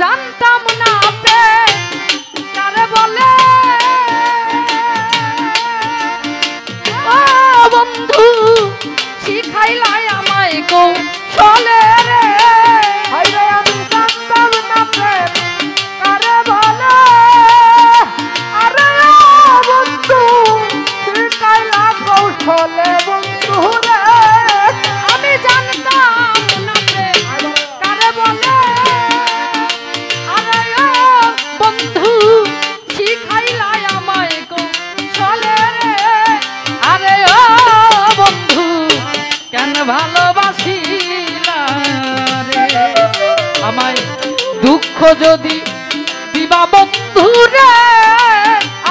জানতাম না প্রেম কারে বলে ও বন্ধু শিখাইলাই আমায় কৌশলে রে হাইরে আমি জানতাম না প্রেম কারে বলে আরে ও বন্ধু শিখাইলা কৌশলে বন্ধু রে আমি জানতাম না প্রেম কারে বলে আরে ও বন্ধু শিখাইলাই আমায় কৌশলে রে আরে ও বন্ধু কেন ভালোবাসিলা রে আমায় দুঃখ যদি দিবা বন্ধু রে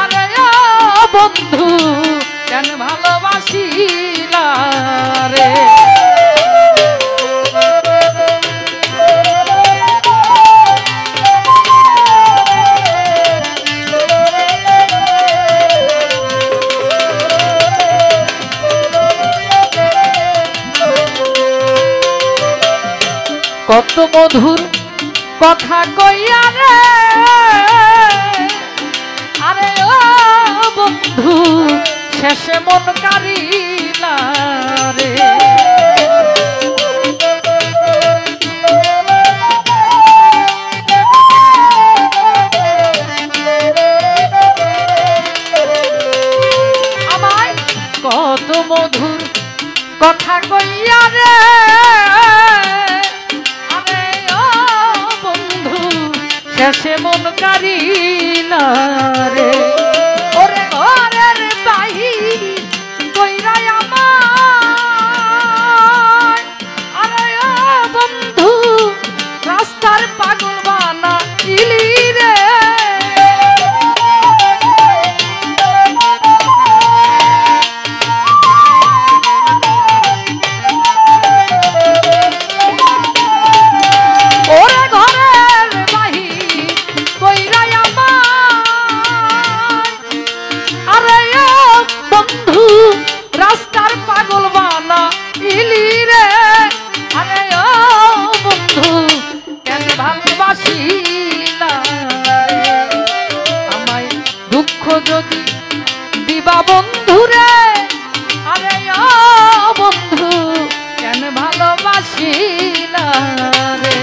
আরে ও বন্ধু কেন ভালোবাসিলা রে কত মধুর কথা কইয়া রে আরে ও বন্ধু শেষে মন কারিলা রে আমায় কত মধুর কথা কইয়া রে শেষে মন কারিলা রে ওরে ঘরের বাহির কইরা আমার আরে ও বন্ধু রাস্তার পাগল বানাইলি রে ওরে ঘরের বাহির কইরা আমার আরে ও বন্ধু রাস্তার পাগল বানাইলি রে আরে ও বন্ধু কেন ভালোবাসিলা রে আমায় দুঃখ যদি দিবা বন্ধু রে আরে ও বন্ধু কেন ভালোবাসিলা রে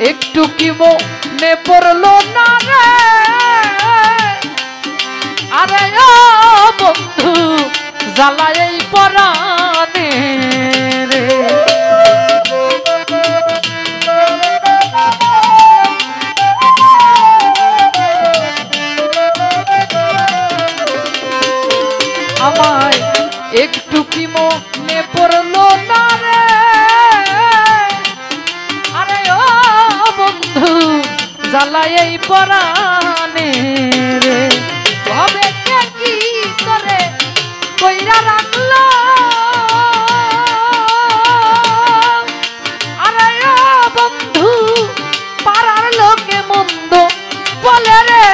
একটু কি মনে পড়লো না রে আরে ও বন্ধু জ্বালায় এই পরাণে রে আমায় একটু কি মনে পড়লো না রে আরে ও বন্ধু জ্বালায় এই পরাণে রে হবে কে কি করে কইরা রাখলো আরে ও বন্ধু পাড়ার লোকে মন্দ বলে রে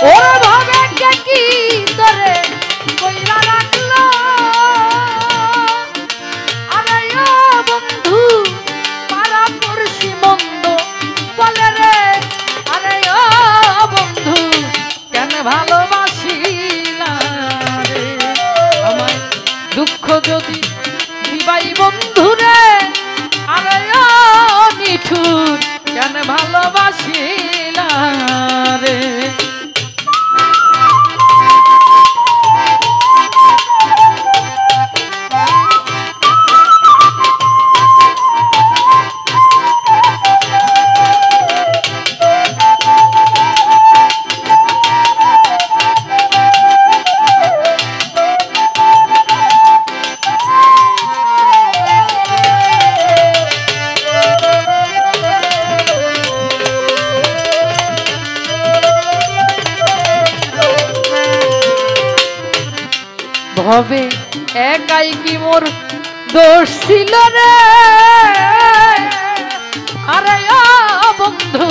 ওরে ভাবে কে কি করে কইরা রাখলো আরে ও বন্ধু পাড়া পড়শি মন্দ বলে রে আরে ও বন্ধু কেন ভালোবাসিলা রে আমায় দুঃখ যদি দিবাই বন্ধু রে আরে ও নিঠুর কেন ভালোবাসিলা রে হবে একাই কি মোর দোষ ছিল রে আরে ও বন্ধু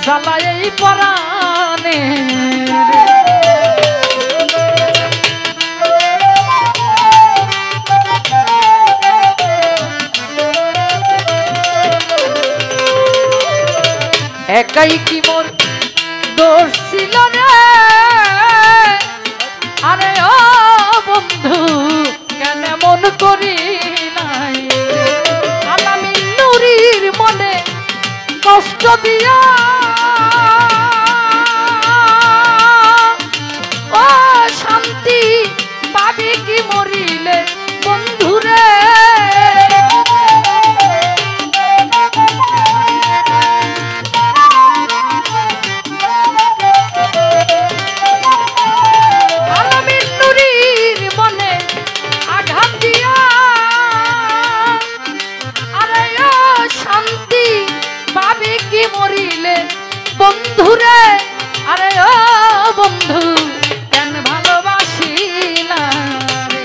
জ্বালায় এই পরাণে একাই কি মোর দোষ ছিল রে আরে ও বন্ধু কেন মন করি নাই আলামিন নুরির মনে কষ্ট দিয়া ও শান্তি পাবি কি মরিলে বন্ধুরে মরিলে বন্ধুরে আরে ও বন্ধু কেন ভালোবাসিলা রে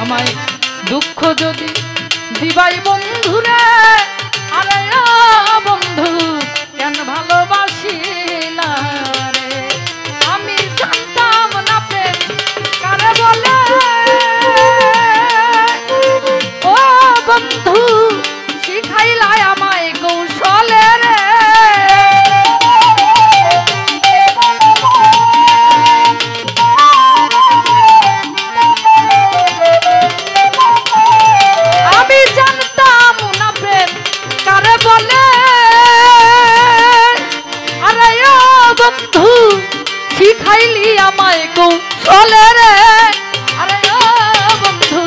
আমায় দুঃখ যদি দিবাই বন্ধুরে আরে ও বন্ধু কেন ভালোবাসিলা রে আমি জানতাম না প্রেম কারে বলে ও বন্ধু শিখাইলাই আমায় কৌশলে রে আমি জানতাম না প্রেম কারে বলে আরে ও বন্ধু শিখাইলি আমায় কৌশলে রে আরে ও বন্ধু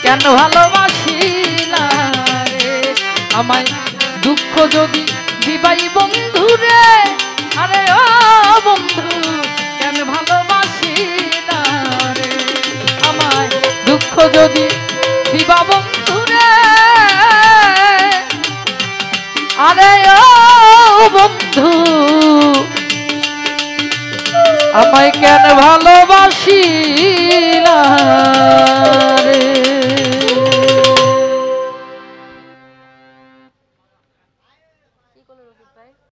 কেন ভালোবাসিলা রে আমায় দুঃখ যদি দিবাই বন্ধুরে আরে ও বন্ধু কেন ভালোবাসিলা রে আমায় দুঃখ যদি দিবা বন্ধুরে আরে ও বন্ধু আমায় কেন ভালোবাসি